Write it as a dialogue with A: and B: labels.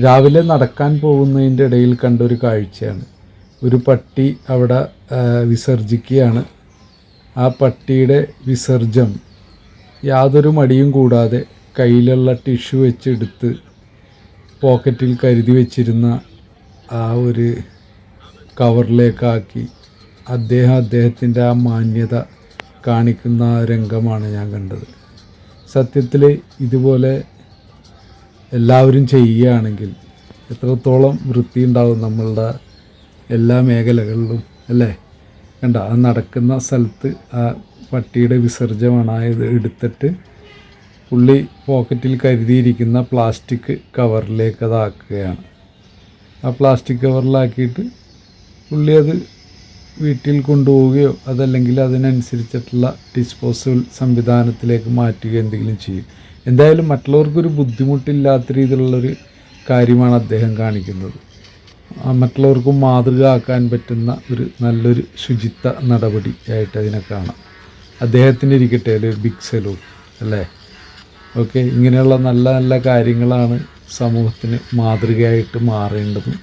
A: രാവിലെ നടക്കാൻ പോകുന്നതിൻ്റെ ഇടയിൽ കണ്ടൊരു കാഴ്ചയാണ്. ഒരു പട്ടി അവിടെ വിസർജിക്കുകയാണ്. ആ പട്ടിയുടെ വിസർജ്യം യാതൊരു മടിയും കൂടാതെ കയ്യിലുള്ള ടിഷ്യൂ വെച്ചെടുത്ത് പോക്കറ്റിൽ കരുതി വെച്ചിരുന്ന ആ ഒരു കവറിലേക്കാക്കി അദ്ദേഹത്തിൻ്റെ ആ മാന്യത കാണിക്കുന്ന രംഗമാണ് ഞാൻ കണ്ടത്. സത്യത്തിൽ ഇതുപോലെ എല്ലാവരും ചെയ്യുകയാണെങ്കിൽ എത്രത്തോളം വൃത്തിയുണ്ടാവും നമ്മളുടെ എല്ലാ മേഖലകളിലും, അല്ലേ? കണ്ട, ആ നടക്കുന്ന സ്ഥലത്ത് ആ പട്ടിയുടെ വിസർജ്യമാണ് ആയത് എടുത്തിട്ട് പുള്ളി പോക്കറ്റിൽ കരുതിയിരിക്കുന്ന പ്ലാസ്റ്റിക് കവറിലേക്ക് അതാക്കുകയാണ്. ആ പ്ലാസ്റ്റിക് കവറിലാക്കിയിട്ട് പുള്ളി അത് വീട്ടിൽ കൊണ്ടുപോവുകയോ അതല്ലെങ്കിൽ അതിനനുസരിച്ചിട്ടുള്ള ഡിസ്പോസബിൾ സംവിധാനത്തിലേക്ക് മാറ്റുകയോ എന്തെങ്കിലും ചെയ്യും. എന്തായാലും മറ്റുള്ളവർക്കൊരു ബുദ്ധിമുട്ടില്ലാത്ത രീതിയിലുള്ളൊരു കാര്യമാണ് അദ്ദേഹം കാണിക്കുന്നത്. മറ്റുള്ളവർക്കും മാതൃക ആക്കാൻ പറ്റുന്ന ഒരു നല്ലൊരു ശുചിത്വ നടപടി ആയിട്ട് അതിനെ കാണാം. അദ്ദേഹത്തിന് ഇരിക്കട്ടെ ഒരു ബിഗ് സലൂട്ട്, അല്ലേ? ഓക്കെ, ഇങ്ങനെയുള്ള നല്ല നല്ല കാര്യങ്ങളാണ് സമൂഹത്തിന് മാതൃകയായിട്ട് മാറുന്നതും.